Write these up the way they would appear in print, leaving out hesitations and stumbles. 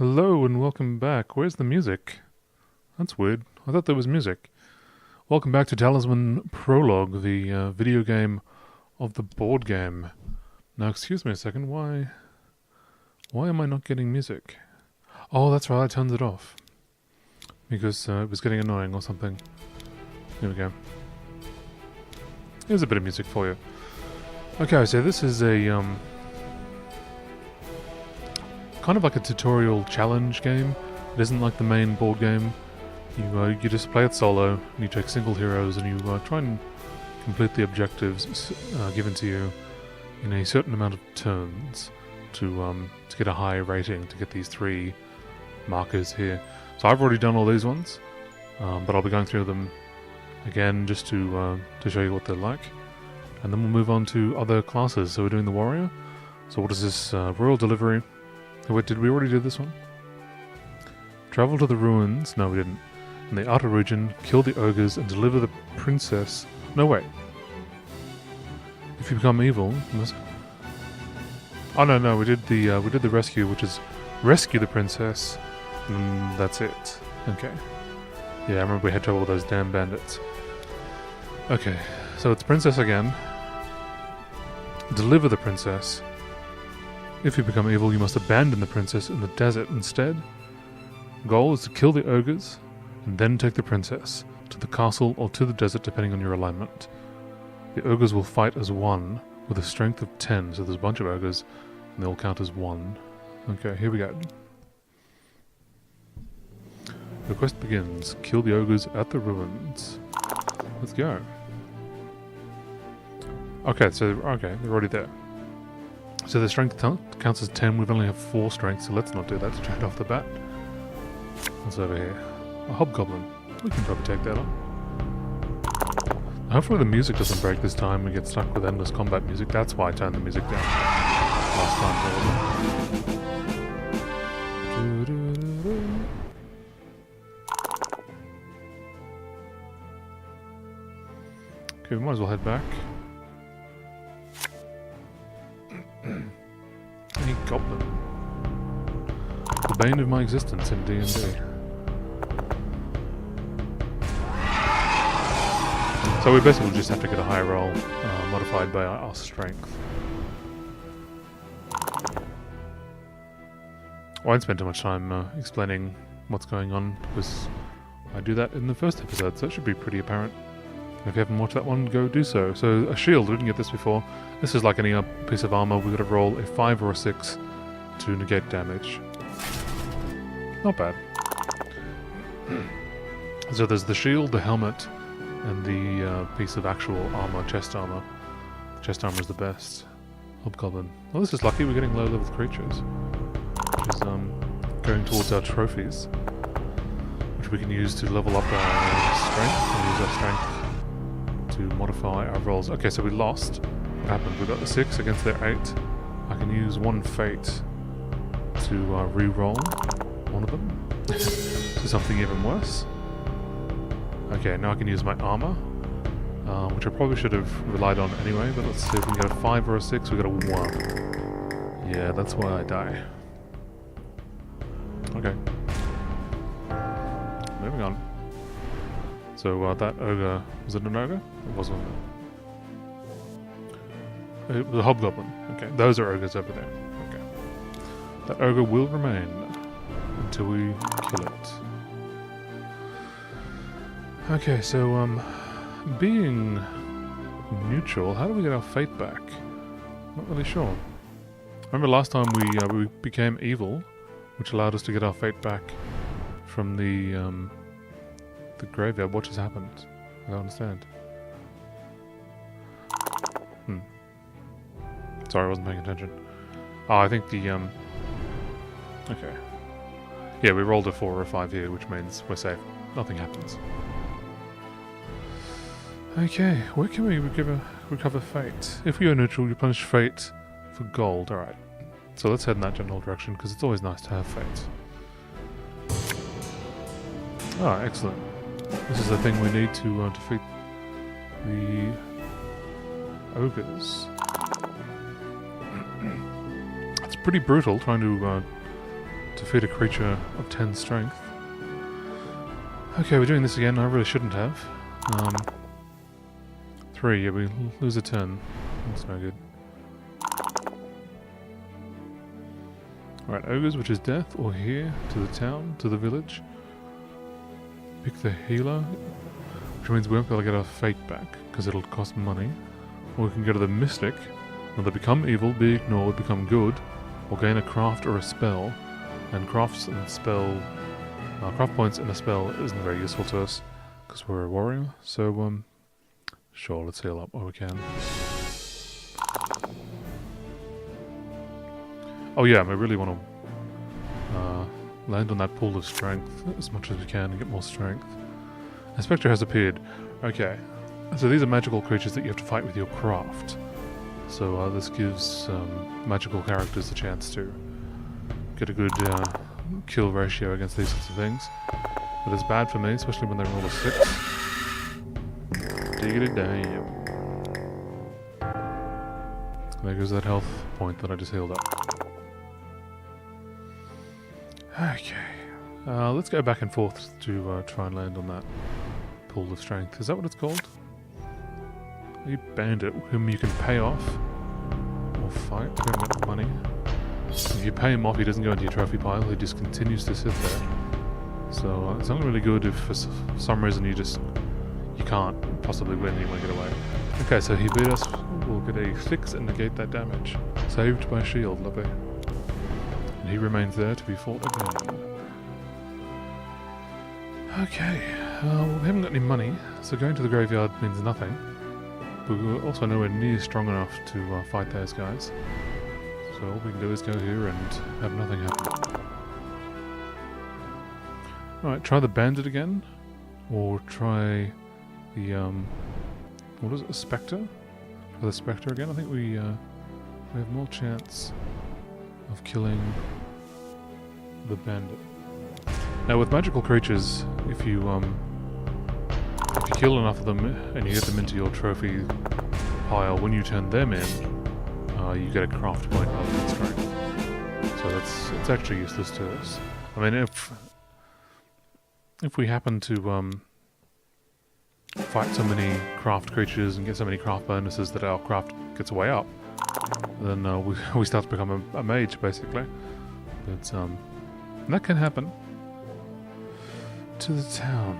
Hello and welcome back. Where's the music? That's weird. I thought there was music. Welcome back to Talisman Prologue, the video game of the board game. Now, excuse me a second. Why am I not getting music? Oh, that's right. I turned it off because it was getting annoying or something. Here we go. Here's a bit of music for you. Okay, so this is a kind of like a tutorial challenge game. It isn't like the main board game. You just play it solo, and you take single heroes, and you try and complete the objectives given to you in a certain amount of turns to get a high rating, to get these 3 markers here. So I've already done all these ones, but I'll be going through them again just to show you what they're like, and then we'll move on to other classes. So we're doing the warrior. So what is this? Royal delivery. Oh, wait, did we already do this one? Travel to the ruins. No, we didn't. In the outer region, kill the ogres and deliver the princess. No, wait. If you become evil, you must... Oh no, we did the rescue, which is rescue the princess. And that's it. Okay. Yeah, I remember we had trouble with those damn bandits. Okay, so it's princess again. Deliver the princess. If you become evil, you must abandon the princess in the desert instead. Goal is to kill the ogres, and then take the princess to the castle or to the desert depending on your alignment. The ogres will fight as one with a strength of 10, so there's a bunch of ogres, and they all count as 1. Okay, here we go. The quest begins. Kill the ogres at the ruins. Let's go. Okay, they're already there. So the strength counts as 10. We've only have 4 strength, so let's not do that straight off the bat. What's over here? A hobgoblin. We can probably take that on. Hopefully the music doesn't break this time. We get stuck with endless combat music. That's why I turned the music down last time. Okay, we might as well head back. Any goblin. The bane of my existence in D&D. So we basically just have to get a high roll, modified by our strength. I won't spend too much time explaining what's going on, because I do that in the first episode, so it should be pretty apparent. If you haven't watched that one, go do so. So a shield, we didn't get this before. This is like any piece of armor. We've got to roll a 5 or a 6 to negate damage. Not bad. So there's the shield, the helmet, and the piece of actual armor, chest armor. Chest armor is the best. Hobgoblin. Well, this is lucky. We're getting low-level creatures, which is going towards our trophies, which we can use to level up our strength and use our strength to modify our rolls. Okay, so we lost. What happened? We got a 6 against their 8. I can use 1 fate to re-roll one of them to something even worse. Okay, now I can use my armor, which I probably should have relied on anyway, but let's see if we can get a 5 or a 6. We got a 1. Yeah, that's why I die. Okay. Moving on. So that ogre, was it an ogre? It wasn't. It was a hobgoblin. Okay, those are ogres over there. Okay. That ogre will remain until we kill it. Okay, so being neutral, how do we get our fate back? Not really sure. Remember last time we became evil, which allowed us to get our fate back from the graveyard. What just happened? I don't understand. Sorry, I wasn't paying attention. Oh, I think the okay. Yeah, we rolled a 4 or a 5 here, which means we're safe. Nothing happens. Okay, where can we recover fate? If we are neutral, you plunge fate for gold. Alright. So let's head in that general direction, because it's always nice to have fate. Ah, excellent. This is the thing we need to defeat the ogres. It's pretty brutal trying to defeat a creature of 10 strength. Okay, we're doing this again. I really shouldn't have. 3, yeah, we lose a turn. That's no good. Alright, ogres, which is death, or here, to the town, to the village. Pick the healer, which means we won't be able to get our fate back, because it'll cost money. Or we can go to the mystic, and they become evil, be ignored, become good, or gain a craft or a spell. And crafts and spell, craft points in a spell isn't very useful to us, because we're a warrior, so sure, let's heal up while we can. Oh yeah, we really want to land on that pool of strength as much as we can and get more strength. A spectre has appeared. Okay, so these are magical creatures that you have to fight with your craft. So this gives magical characters a chance to get a good kill ratio against these sorts of things. But it's bad for me, especially when they roll a 6. Diggity damn. There goes that health point that I just healed up. Okay, let's go back and forth to try and land on that pool of strength. Is that what it's called? A bandit whom you can pay off or fight. We haven't got money. If you pay him off, he doesn't go into your trophy pile. He just continues to sit there. So it's not really good if for some reason you can't possibly win and you want to get away. Okay, so he beat us. We'll get a 6 and negate that damage. Saved by shield, lovely. And he remains there to be fought again. Okay, well, we haven't got any money, so going to the graveyard means nothing. But we're also nowhere near strong enough to fight those guys. So all we can do is go here and have nothing happen. Alright, try the bandit again. Or try the, what is it, a spectre? Try the spectre again. I think we have more chance of killing the bandit. Now with magical creatures, if you kill enough of them and you get them into your trophy pile, when you turn them in, you get a craft point rather than strength. So it's actually useless to us. I mean, if we happen to fight so many craft creatures and get so many craft bonuses that our craft gets way up, then we start to become a mage, basically. But that can happen. To the town.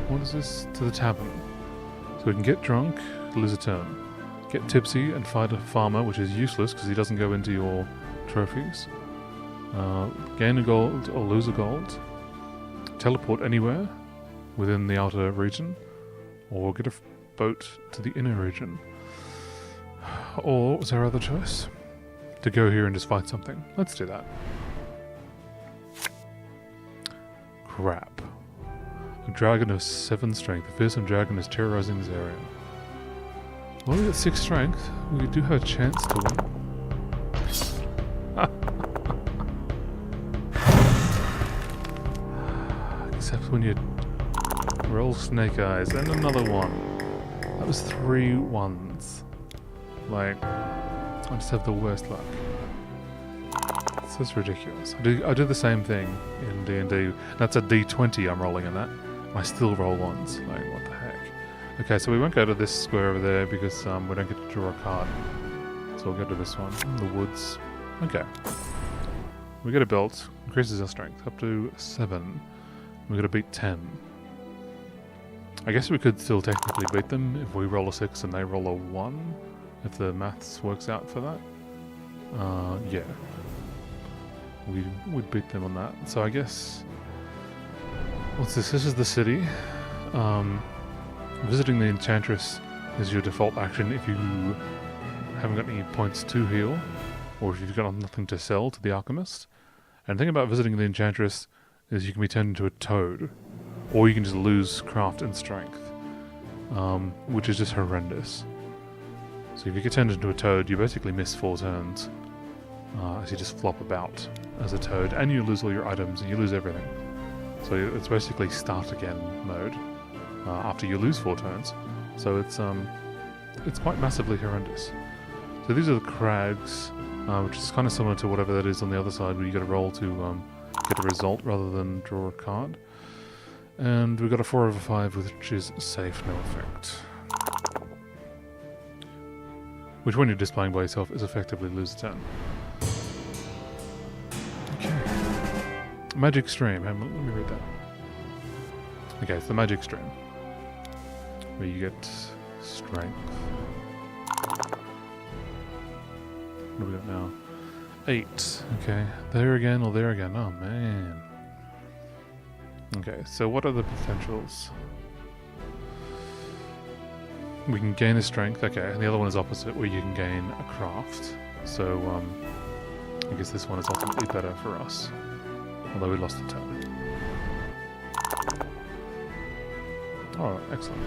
What is this? To the tavern. So we can get drunk, lose a turn. Get tipsy and fight a farmer, which is useless because he doesn't go into your trophies. Gain a gold or lose a gold. Teleport anywhere within the outer region. Or get a boat to the inner region. Or was there other choice? To go here and just fight something. Let's do that. Crap. A dragon of 7 strength. A fearsome dragon is terrorizing this area. Well, we got 6 strength. We do have a chance to win. Except when you roll snake eyes. And another one. That was 3 1s. Like, I just have the worst luck. This is ridiculous. I do the same thing in D&D. That's a D20 I'm rolling in that. I still roll 1s. Like, what the heck? Okay, so we won't go to this square over there because we don't get to draw a card. So we'll go to this one. The woods. Okay. We get a belt. Increases our strength up to 7. We gotta beat 10. I guess we could still technically beat them if we roll a 6 and they roll a 1. If the maths works out for that. Yeah. We'd beat them on that. So I guess... What's this? This is the city. Visiting the Enchantress is your default action if you haven't got any points to heal, or if you've got nothing to sell to the Alchemist. And the thing about visiting the Enchantress is you can be turned into a toad, or you can just lose craft and strength, which is just horrendous. So if you get turned into a toad, you basically miss 4 turns, as you just flop about as a toad, and you lose all your items, and you lose everything. So it's basically start again mode after you lose 4 turns. So it's quite massively horrendous. So these are the crags. which is kind of similar to whatever that is on the other side, where you get a roll to get a result rather than draw a card. And we've got a 4/5, which is safe, no effect. Which, when you're displaying by yourself, is effectively lose a turn. Okay. Magic Stream. Let me read that. Okay, it's the Magic Stream, where you get strength. What do we got now? 8. Okay. There again or there again. Oh, man. Okay, so what are the potentials? We can gain a strength. Okay, and the other one is opposite, where you can gain a craft. So, I guess this one is ultimately better for us. Although we lost a turn. Alright, excellent.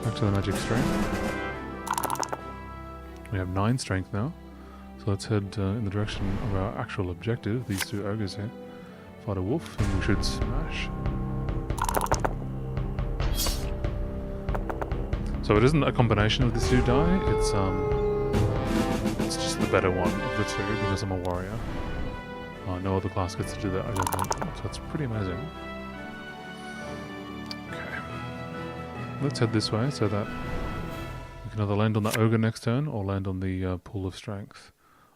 Back to the Magic Strength. We have 9 strength now. So let's head in the direction of our actual objective, these 2 ogres here. Fight a wolf, and we should smash. So it isn't a combination of the 2 die, it's just the better one of the 2, because I'm a warrior. No other class gets to do that, I don't think. So that's pretty amazing. Okay. Let's head this way so that we can either land on the ogre next turn or land on the pool of strength.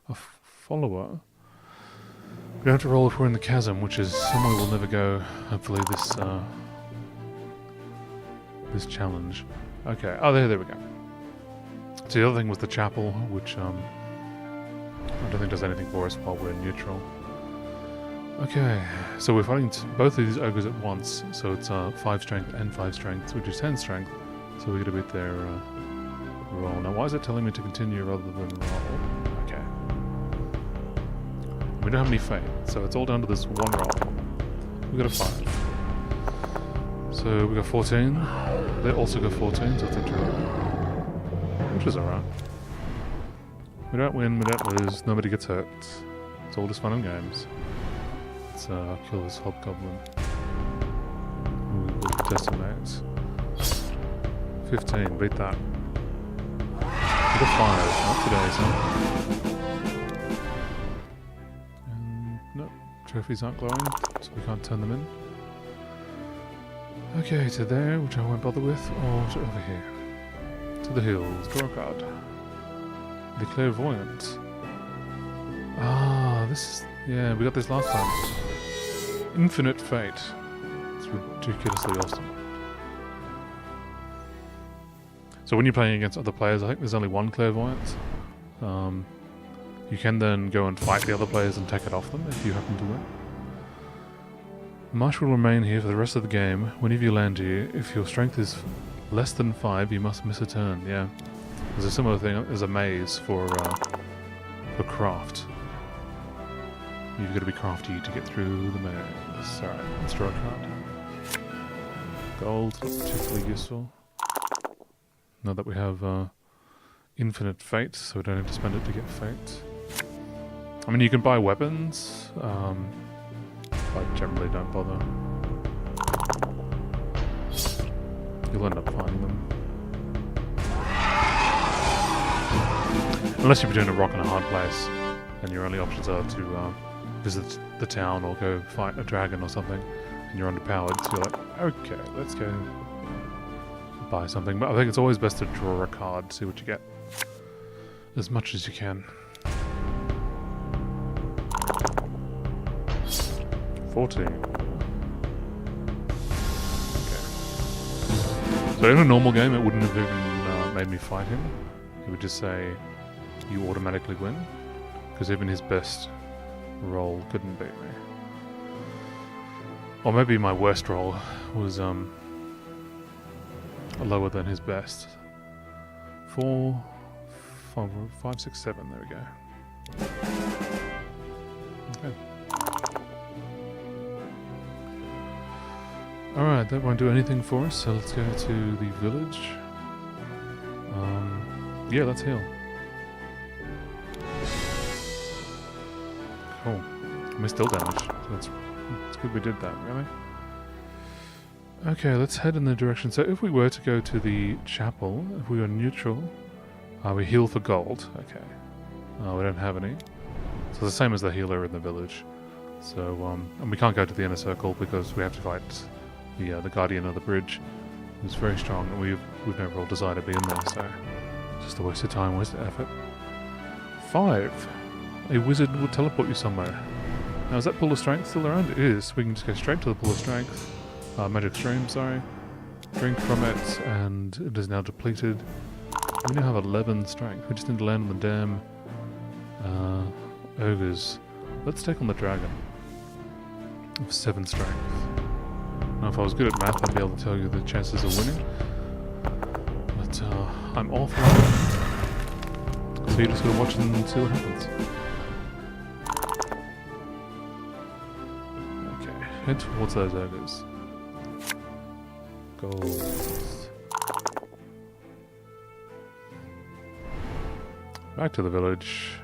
A follower. We don't have to roll if we're in the chasm, which is somewhere we'll never go. Hopefully this challenge. Okay. Oh, there we go. So the other thing was the chapel, which I don't think does anything for us while we're neutral. Okay, so we're fighting both of these ogres at once. So it's 5 strength and 5 strength, which is 10 strength. So we get a bit their roll. Now, why is it telling me to continue rather than roll? Okay. We don't have any fate, so it's all down to this one roll. We got a 5. So we got 14. They also got 14, so it's a draw. Which is alright. We don't win, we don't lose, nobody gets hurt. It's all just fun and games. Let's kill this hobgoblin. We will decimate. 15, beat that. We got 5, not today, so. Nope, trophies aren't glowing, so we can't turn them in. Okay, to there, which I won't bother with, or to over here. To the hills, draw a card. The Clairvoyant. Ah, this is... yeah, we got this last time. Infinite Fate. It's ridiculously awesome. So when you're playing against other players, I think there's only one Clairvoyant. You can then go and fight the other players and take it off them if you happen to win. Marsh will remain here for the rest of the game. Whenever you land here, if your strength is less than 5, you must miss a turn. Yeah. There's a similar thing as a maze for craft. You've got to be crafty to get through the maze. Alright, let's draw a card. Gold, not particularly useful. Now that we have infinite fate, so we don't have to spend it to get fate. I mean, you can buy weapons. I generally don't bother. You'll end up finding them. Unless you're between a rock and a hard place, and your only options are to visit the town or go fight a dragon or something, and you're underpowered, so you're like, okay, let's go buy something. But I think it's always best to draw a card, see what you get. As much as you can. 14. Okay. So in a normal game, it wouldn't have even made me fight him. It would just say, you automatically win. Because even his best roll couldn't beat me. Or maybe my worst roll was lower than his best. 4, 5, 6, 7, there we go. Okay. Alright, that won't do anything for us, so let's go to the village. Yeah, let's heal. Cool. We're still damaged, so it's good we did that, really. Okay, let's head in the direction. So if we were to go to the chapel, if we were neutral, we heal for gold. Okay. We don't have any. So the same as the healer in the village. So, and we can't go to the inner circle because we have to fight the guardian of the bridge, who's very strong, and we've never all decided to be in there, so just a waste of time, waste of effort. 5. A wizard will teleport you somewhere. Now, is that pool of strength still around? It is. We can just go straight to the pool of strength. Magic stream, sorry. Drink from it, and it is now depleted. We now have 11 strength. We just need to land on the damn ogres. Let's take on the dragon. Of 7 strength. Now, if I was good at math, I'd be able to tell you the chances of winning. But I'm awful at it. So you just gotta watch and see what happens. Okay, head towards those ogres. Goals. Back to the village.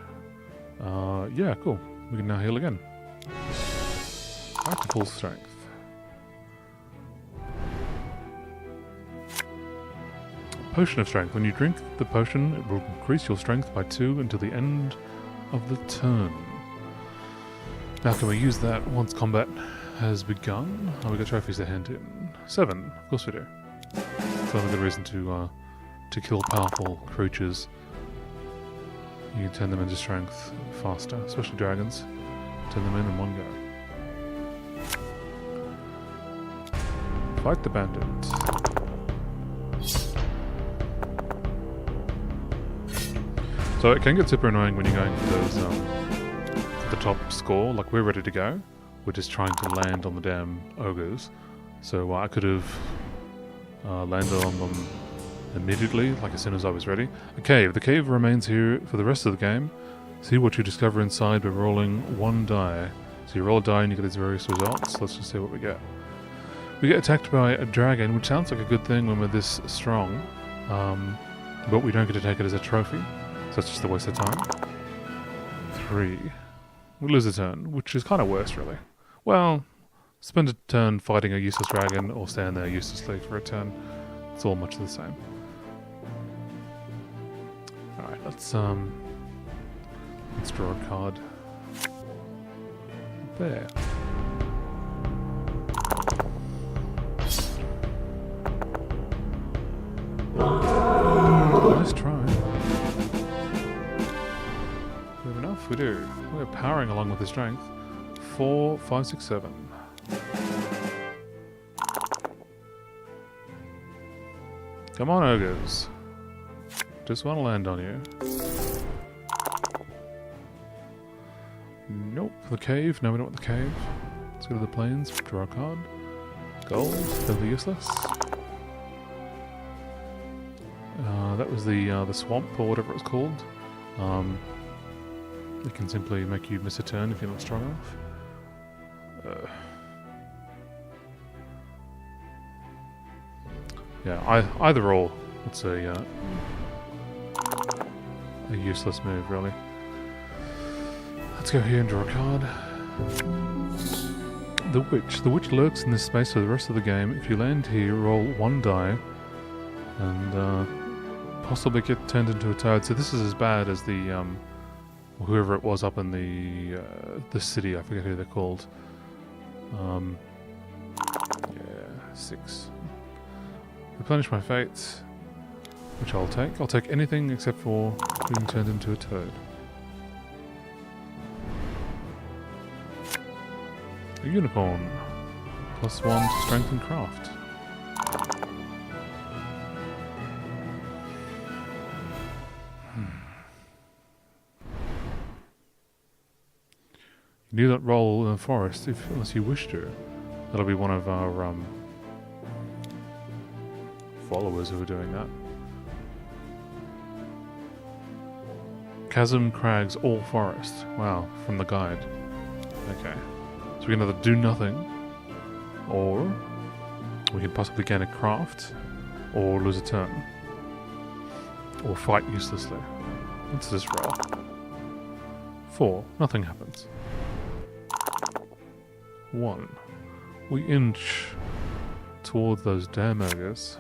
Yeah, cool. We can now heal again. Back to full strength. Potion of strength. When you drink the potion, it will increase your strength by 2 until the end of the turn. Now, can we use that once combat has begun? Oh, we got trophies to hand in. 7. Of course we do. It's another good reason to kill powerful creatures. You can turn them into strength faster, especially dragons. Turn them in one go. Fight the bandit. So it can get super annoying when you're going for those, the top score. Like, we're ready to go. We're just trying to land on the damn ogres. So I could have landed on them immediately, like as soon as I was ready. A cave. The cave remains here for the rest of the game. See what you discover inside by rolling 1 die. So you roll a die and you get these various results. Let's just see what we get. We get attacked by a dragon, which sounds like a good thing when we're this strong. But we don't get to take it as a trophy. So that's just a waste of time. 3. We lose a turn, which is kind of worse, really. Well, spend a turn fighting a useless dragon, or stand there uselessly for a turn. It's all much the same. Alright, let's draw a card. There. Nice try. We have enough? We do. We're powering along with the strength. 4, 5, 6, 7. Come on, ogres. Just want to land on you. Nope. The cave. No, we don't want the cave. Let's go to the plains. Draw a card. Gold. Fairly useless. That was the swamp, or whatever it's called. It can simply make you miss a turn if you're not strong enough. Yeah, either or. It's a useless move, really. Let's go here and draw a card. The Witch. The Witch lurks in this space for the rest of the game. If you land here, roll 1 die, and possibly get turned into a toad. So this is as bad as the whoever it was up in the city. I forget who they're called. Yeah, 6. Replenish my fates, which I'll take. I'll take anything except for being turned into a toad. A unicorn. +1 to strength and craft. You do not roll in the forest unless you wish to. That'll be one of our followers who are doing that. Chasm, crags, all forest. Wow, from the guide. Okay. So we can either do nothing, or we can possibly gain a craft, or lose a turn. Or fight uselessly. Let's just roll. 4. Nothing happens. 1. We inch toward those damn ogres.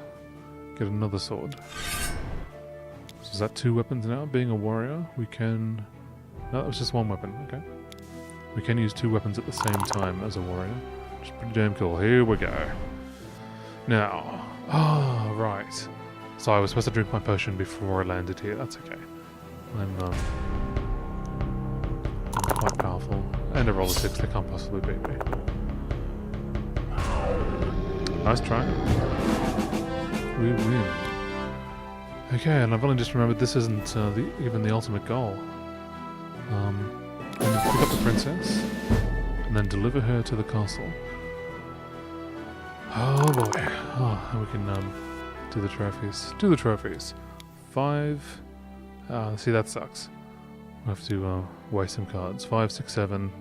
Get another sword. So is that 2 weapons now? Being a warrior, we can No, that was just one weapon. Okay. We can use 2 weapons at the same time as a warrior. Which is pretty damn cool. Here we go. Now. Oh, right. So I was supposed to drink my potion before I landed here. That's okay. I'm quite powerful. And a roll of 6, they can't possibly beat me. Nice try. We win. Okay, and I've only just remembered this isn't even the ultimate goal. We need to pick up the princess, and then deliver her to the castle. Oh boy. Oh, and we can do the trophies. Do the trophies. 5. See, that sucks. I have to waste some cards. 5, 6, 7.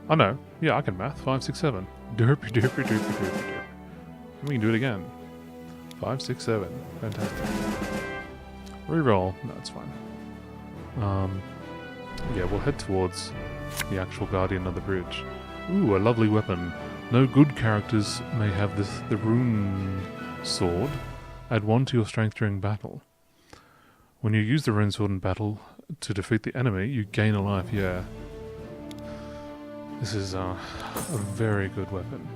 Oh no. Yeah, I can math. 5, 6, 7. Derpy, derpy, derpy, derpy, derpy. We can do it again. 5, 6, 7. Fantastic. Reroll. No, it's fine. Yeah, we'll head towards the actual Guardian of the Bridge. Ooh, a lovely weapon. No good characters may have the rune sword. Add 1 to your strength during battle. When you use the rune sword in battle to defeat the enemy, you gain a life. Yeah. This is a very good weapon.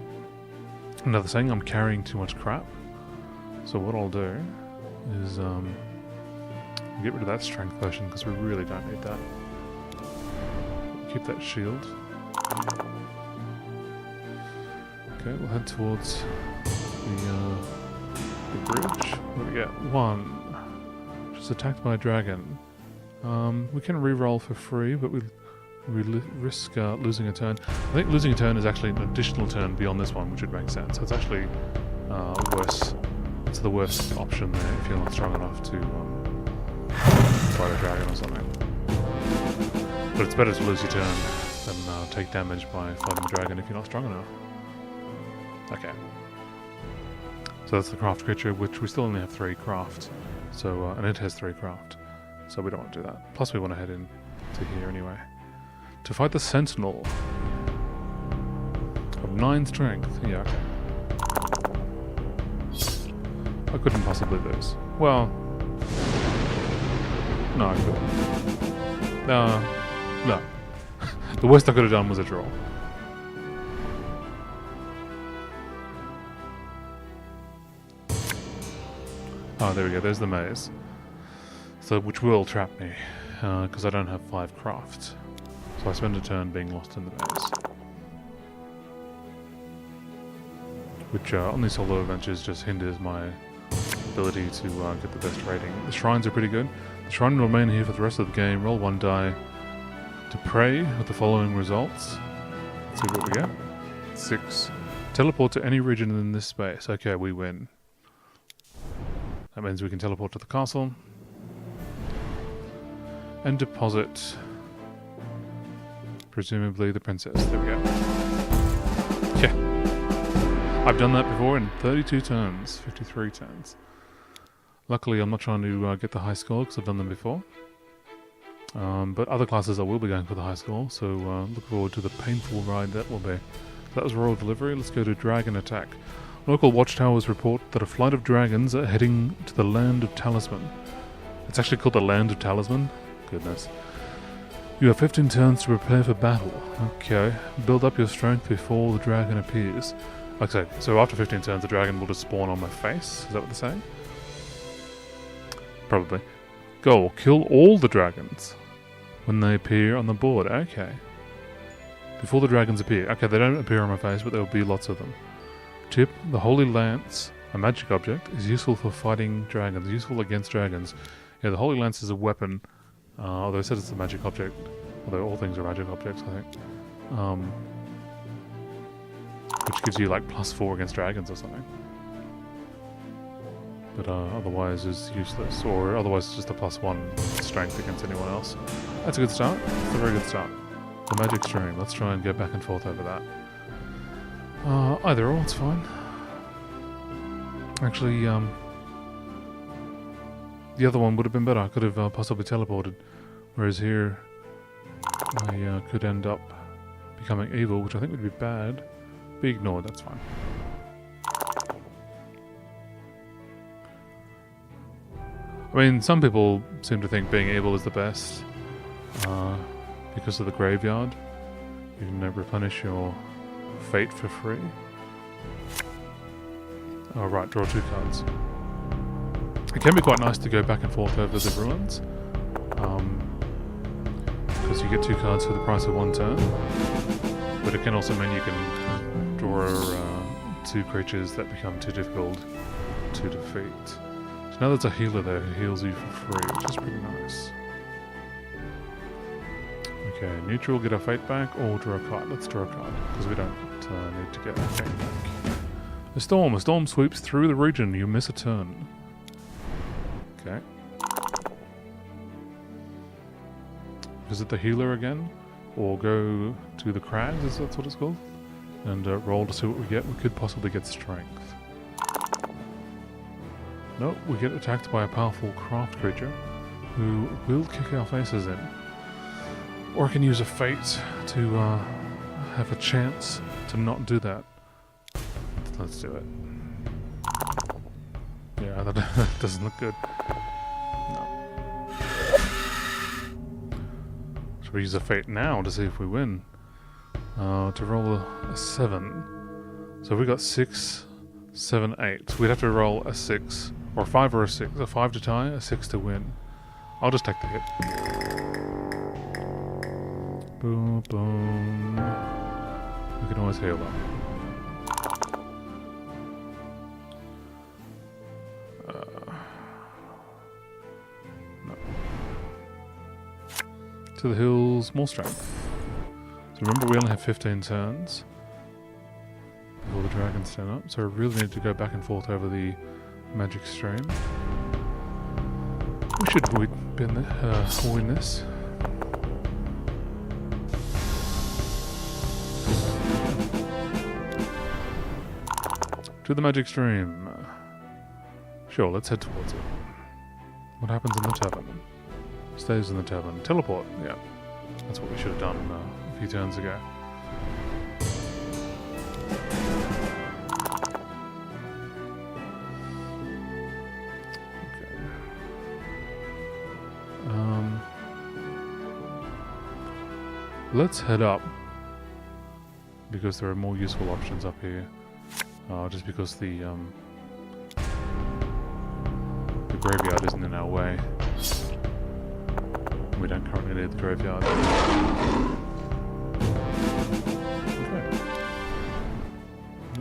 Another thing, I'm carrying too much crap. So what I'll do is get rid of that strength potion because we really don't need that. Keep that shield. Okay, we'll head towards the bridge. What do we get? 1. Just attacked by a dragon. We can re-roll for free, but we risk losing a turn. I think losing a turn is actually an additional turn beyond this one, which would make sense. So it's actually worse. It's the worst option there if you're not strong enough to fight a dragon or something. But it's better to lose your turn than take damage by fighting a dragon if you're not strong enough. Okay. So that's the craft creature, which we still only have 3 craft. So, and it has 3 craft. So we don't want to do that. Plus we want to head in to here anyway. To fight the Sentinel. Of 9 strength. Yeah, okay. I couldn't possibly lose. Well... No, I couldn't. No. The worst I could have done was a draw. Oh, there we go. There's the maze. So, which will trap me, because I don't have 5 craft. So I spend a turn being lost in the maze. Which, on these solo adventures, just hinders my ability to get the best rating. The shrines are pretty good. The shrine will remain here for the rest of the game. Roll 1 die to pray with the following results. Let's see what we get. 6. Teleport to any region in this space. Okay, we win. That means we can teleport to the castle. And deposit, presumably, the princess. There we go. Yeah. I've done that before in 32 turns. 53 turns. Luckily, I'm not trying to get the high score because I've done them before. But other classes I will be going for the high score, so look forward to the painful ride that will be. That was Royal Delivery. Let's go to Dragon Attack. Local watchtowers report that a flight of dragons are heading to the land of Talisman. It's actually called the Land of Talisman. Goodness. You have 15 turns to prepare for battle. Okay. Build up your strength before the dragon appears. Like I said, so after 15 turns the dragon will just spawn on my face. Is that what they're saying? Probably. Goal. Kill all the dragons when they appear on the board. Okay. Before the dragons appear. Okay, they don't appear on my face, but there will be lots of them. Tip. The Holy Lance, a magic object, is useful for fighting dragons. Useful against dragons. Yeah, the Holy Lance is a weapon. Although it says it's a magic object. Although all things are magic objects, I think. Which gives you like +4 against dragons or something. But otherwise is useless. Or otherwise it's just a +1 strength against anyone else. That's a good start. That's a very good start. The magic stream. Let's try and go back and forth over that. Either or, it's fine. Actually, the other one would have been better. I could have possibly teleported. Whereas here, I could end up becoming evil, which I think would be bad. Be ignored, that's fine. I mean, some people seem to think being evil is the best. because of the graveyard. You can replenish your fate for free. Oh right, draw 2 cards. It can be quite nice to go back and forth over the ruins, because you get 2 cards for the price of 1 turn, but it can also mean you can draw 2 creatures that become too difficult to defeat. So now there's a healer there who heals you for free, which is pretty nice. Okay, neutral, get our fate back, or draw a card. Let's draw a card, because we don't need to get our fate back. A storm sweeps through the region, you miss a turn. Okay. Visit the healer again, or go to the crags, is that what it's called? And roll to see what we get. We could possibly get strength. Nope, we get attacked by a powerful craft creature who will kick our faces in. Or I can use a fate to have a chance to not do that. Let's do it. Yeah, that doesn't look good. No. Should we use a fate now to see if we win? To roll a 7. So we got 6, 7, 8. We'd have to roll a 6, or a 5 or a 6. A 5 to tie, a 6 to win. I'll just take the hit. Boom, boom. We can always heal them. No. To the hills, more strength. So remember, we only have 15 turns before the dragons stand up, so we really need to go back and forth over the magic stream. We should win this. To the magic stream. Sure, let's head towards it. What happens in the tavern? Stays in the tavern. Teleport, yeah. That's what we should have done a few turns ago. Okay. Let's head up, because there are more useful options up here. Just because the graveyard isn't in our way. We don't currently need the graveyard. Okay.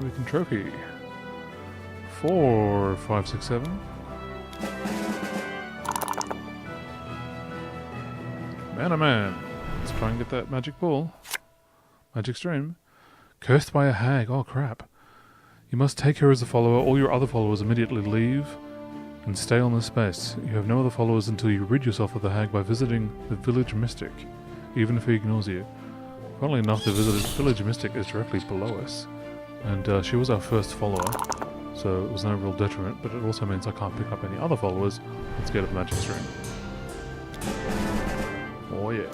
We can trophy. 4, 5, 6, 7. Man oh man. Let's try and get that magic ball. Magic stream. Cursed by a hag. Oh crap. You must take her as a follower. All your other followers immediately leave and stay on this space. You have no other followers until you rid yourself of the hag by visiting the village mystic, even if he ignores you. Funnily enough, the village mystic is directly below us, and she was our first follower, so it was no real detriment, but it also means I can't pick up any other followers. Let's get a magic string. Oh yeah.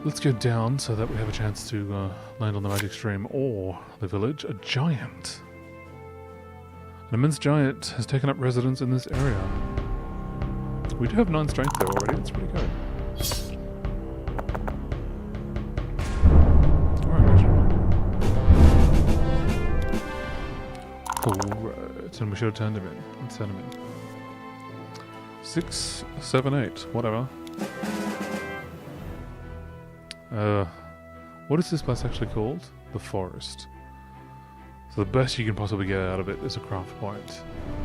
Let's go down so that we have a chance to land on the magic stream or the village. A giant. An immense giant has taken up residence in this area. We do have 9 strength though already, that's pretty good. Alright, and we should have turned him in. Let's send him in. 6, 7, 8, whatever. What is this place actually called? The forest. So the best you can possibly get out of it is a craft point.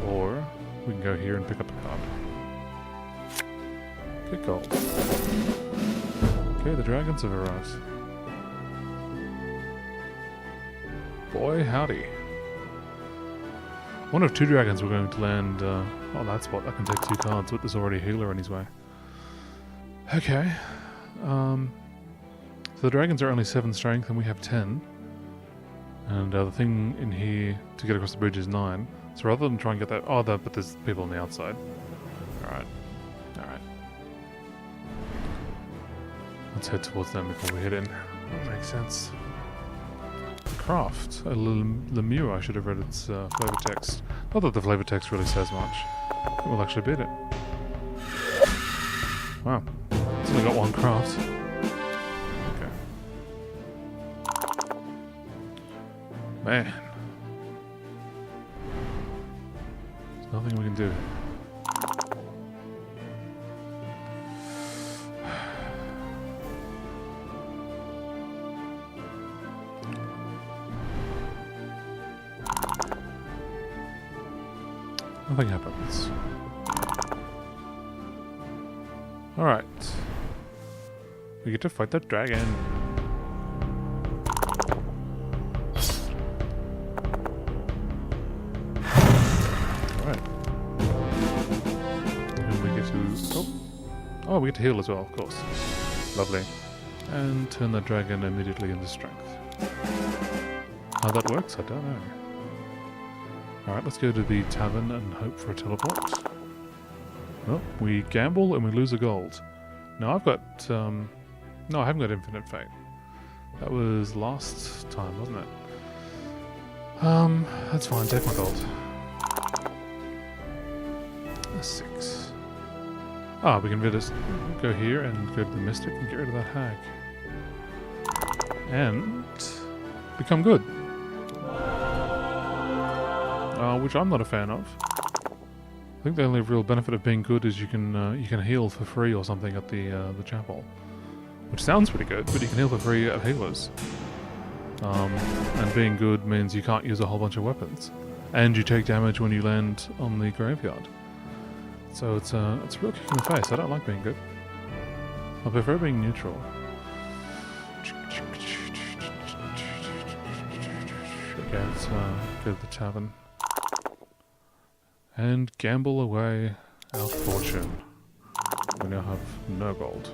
Or we can go here and pick up a card. Get gold. Okay, the dragons have arrived. Boy, howdy. One of 2 dragons we're going to land on that spot. I can take 2 cards, but there's already a healer on his way. Okay. So the dragons are only 7 strength and we have 10. And the thing in here to get across the bridge is 9. So rather than try and get that... Oh, but there's people on the outside. Alright. Alright. Let's head towards them before we head in. That makes sense. Craft. A Lemieux, I should have read its flavor text. Not that the flavor text really says much. It will actually beat it. Wow. It's only got one craft. Okay. Man. There's nothing we can do. Nothing happens. Alright. We get to fight that dragon. Alright. And we get to... Oh, we get to heal as well, of course. Lovely. And turn the dragon immediately into strength. How that works, I don't know. Alright, let's go to the tavern and hope for a teleport. Well, we gamble and we lose a gold. Now I've got... no, I haven't got infinite fate. That was last time, wasn't it? That's fine, take my gold. That's 6. Ah, we can go here and go to the Mystic and get rid of that hag. And become good. Which I'm not a fan of. I think the only real benefit of being good is you can heal for free or something at the chapel, which sounds pretty good. But you can heal for free at healers, and being good means you can't use a whole bunch of weapons, and you take damage when you land on the graveyard. So it's a real kick in the face. I don't like being good. I prefer being neutral. Okay, let's go to the tavern. And gamble away our fortune. We now have no gold.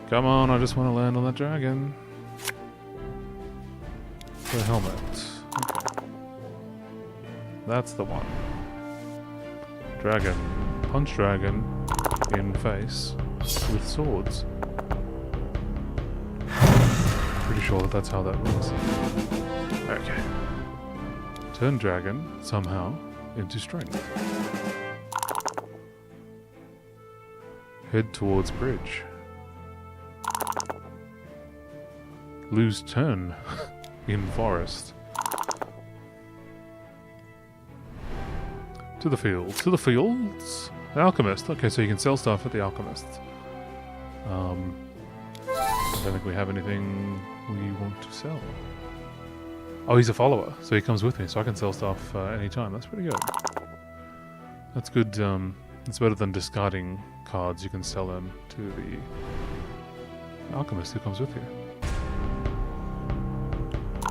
Come on, I just want to land on that dragon. The helmet. Okay. That's the one. Dragon. Punch dragon in face with swords. Pretty sure that's how that works. Okay. Turn dragon, somehow, into strength. Head towards bridge. Lose turn in forest. To the field. To the fields? The alchemist. Okay, so you can sell stuff at the alchemist. I don't think we have anything we want to sell. Oh, he's a follower, so he comes with me, so I can sell stuff anytime. That's pretty good. That's good. It's better than discarding cards. You can sell them to the alchemist who comes with you.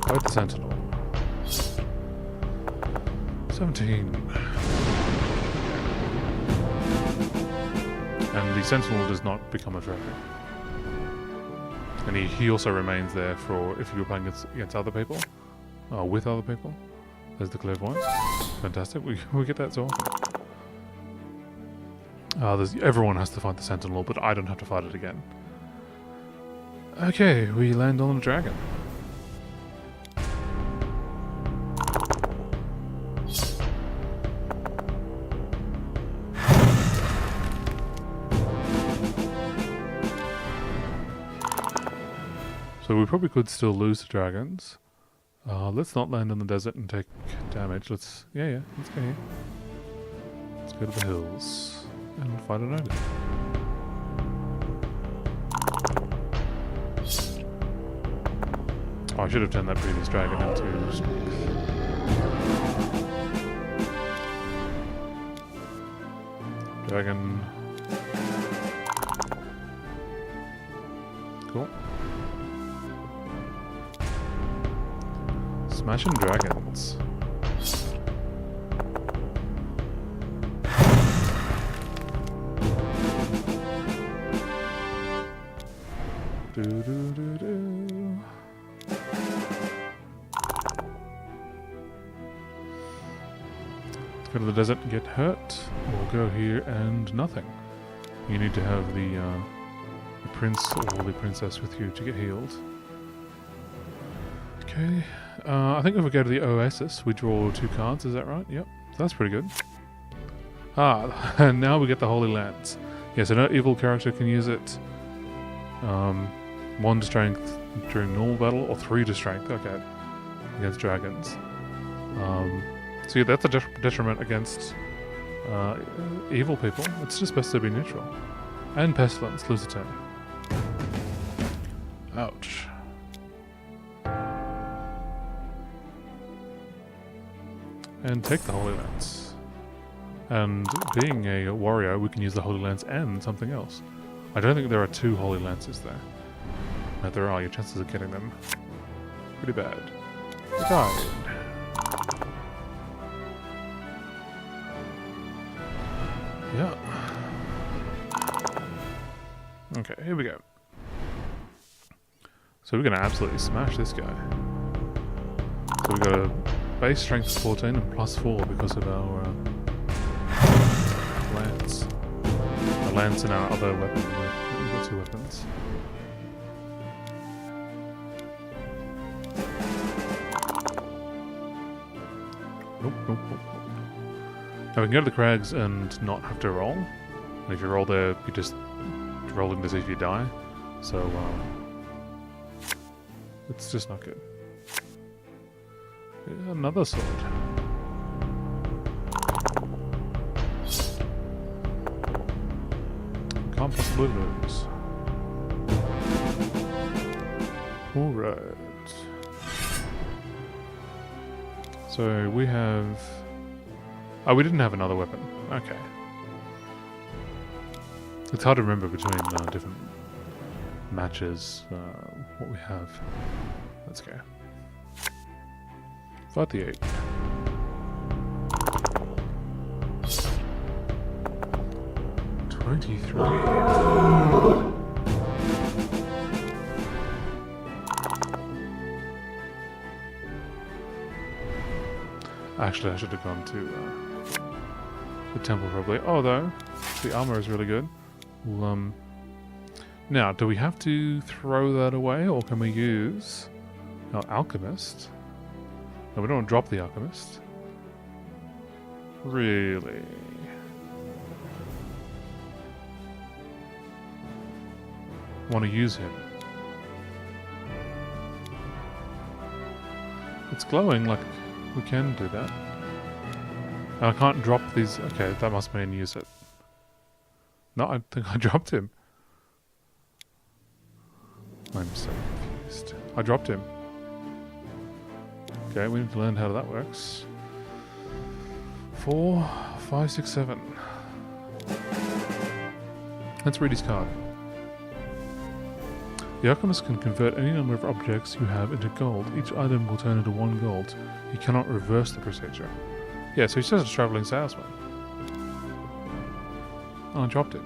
Fight the sentinel. 17. And the sentinel does not become a trophy. And he also remains there for if you're playing against other people. With other people. There's the clairvoyant. Fantastic. We get that so often. Everyone has to fight the sentinel, but I don't have to fight it again. Okay, we land on a dragon. So we probably could still lose the dragons. Let's not land in the desert and take damage. Let's go here. Let's go to the hills and fight an ogre. Oh, I should have turned that previous dragon into strength. Dragon. Cool. Smashing dragons. Do do do do. Let's go to the desert and get hurt. We'll go here and nothing. You need to have the prince or the princess with you to get healed. Okay. I think if we go to the Oasis, we draw 2 cards, is that right? Yep. So that's pretty good. And now we get the Holy Lands. Yeah, so no evil character can use it. 1 to strength during normal battle, or 3 to strength, okay, against dragons. So yeah, that's a detriment against evil people. It's just best to be neutral. And Pestilence, lose a turn. Ouch. And take the Holy Lance. And being a warrior, we can use the Holy Lance and something else. I don't think there are 2 Holy Lances there. No, there are. Your chances of getting them pretty bad. You died. Yeah. Okay, here we go. So we're going to absolutely smash this guy. So we've got a base strength of 14 and plus 4 because of our lance. Our lance and our other weapon. We've got 2 weapons. Nope, nope, nope. Now we can go to the crags and not have to roll. And if you roll there, you just rolling to see if you die. So, it's just not good. Yeah, another sword. Can't possibly lose. Alright. So we have... Oh, we didn't have another weapon. Okay. It's hard to remember between different matches what we have. Let's go. Fight the 8. Actually, I should have gone to the temple probably. Although, the armor is really good. Well, now, do we have to throw that away, or can we use our alchemist? No, we don't want to drop the alchemist. Really? Want to use him? It's glowing, like we can do that. And I can't drop these. Okay, that must mean use it. No, I think I dropped him. I'm so confused. I dropped him. Okay, we need to learn how that works. 4, 5, 6, 7. Let's read his card. The alchemist can convert any number of objects you have into gold. Each item will turn into 1 gold. You cannot reverse the procedure. Yeah, so he's just a traveling salesman. Oh, I dropped it.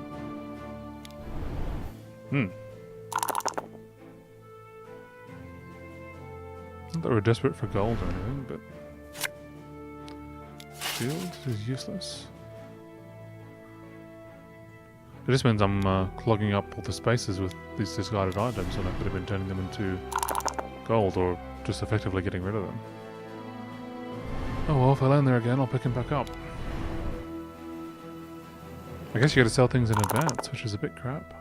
Not that we're desperate for gold or anything, but... Shield is useless. It just means I'm clogging up all the spaces with these discarded items, and I could have been turning them into gold, or just effectively getting rid of them. Oh well, if I land there again, I'll pick him back up. I guess you gotta sell things in advance, which is a bit crap.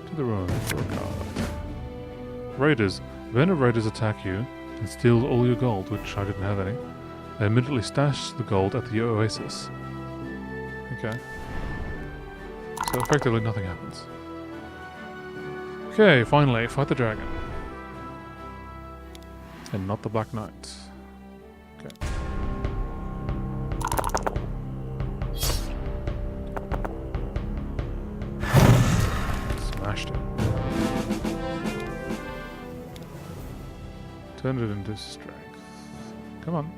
To the road for a card. Raiders. When a raiders attack you and steal all your gold, which I didn't have any, they immediately stash the gold at the oasis. Okay. So effectively nothing happens. Okay, finally, fight the dragon. And not the Black Knight. Okay. Smashed it. Turned it into strength. Come on.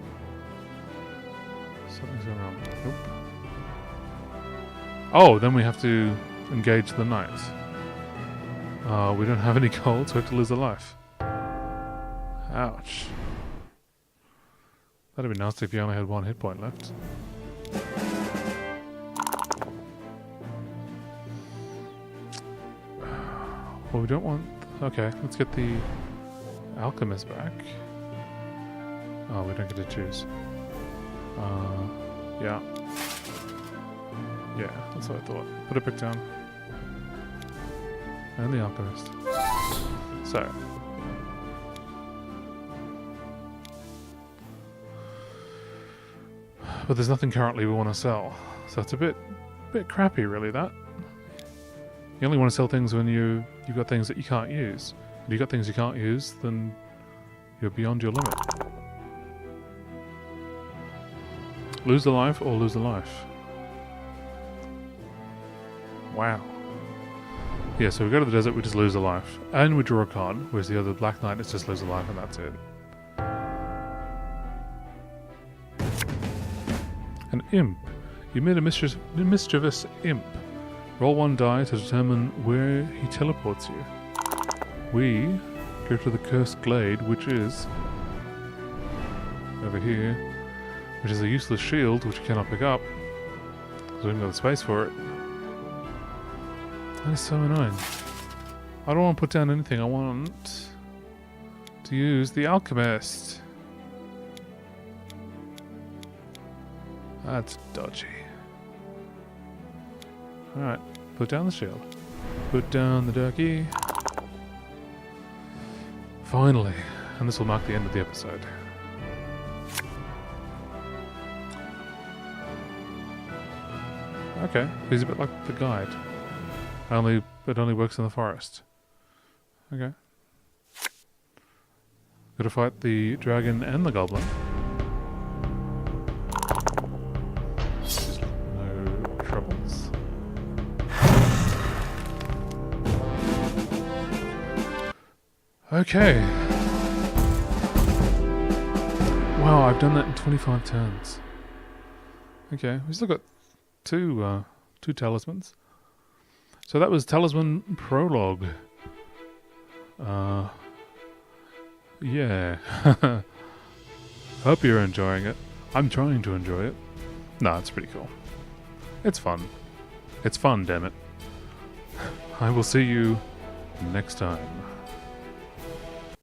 Something's going wrong. Nope. Oh, then we have to engage the knight. We don't have any gold, so we have to lose a life. Ouch. That'd be nasty if you only had 1 hit point left. Well, we don't want... Okay, let's get the alchemist back. Oh, we don't get to choose. Yeah. Yeah, that's what I thought. Put it back down. And the Alchemist. So. But there's nothing currently we want to sell. So it's a bit crappy, really, that. You only want to sell things when you've got things that you can't use. If you've got things you can't use, then you're beyond your limit. Lose the life or lose the life. Wow. Yeah, so we go to the desert, we just lose a life. And we draw a card, whereas the other Black Knight is just lose a life and that's it. An imp. You made a mischievous imp. Roll one die to determine where he teleports you. We go to the Cursed Glade, which is over here, which is a useless shield which you cannot pick up, because we haven't got the space for it. That is so annoying. I don't want to put down anything, I want to use the Alchemist. That's dodgy. Alright, put down the shield. Put down the ducky. Finally. And this will mark the end of the episode. Okay, he's a bit like the guide. It only works in the forest. Okay. Gotta fight the dragon and the goblin. No troubles. Okay. Wow, I've done that in 25 turns. Okay, we've still got two talismans. So that was Talisman Prologue. Yeah. Hope you're enjoying it. I'm trying to enjoy it. No, it's pretty cool. It's fun. It's fun, damn it. I will see you next time.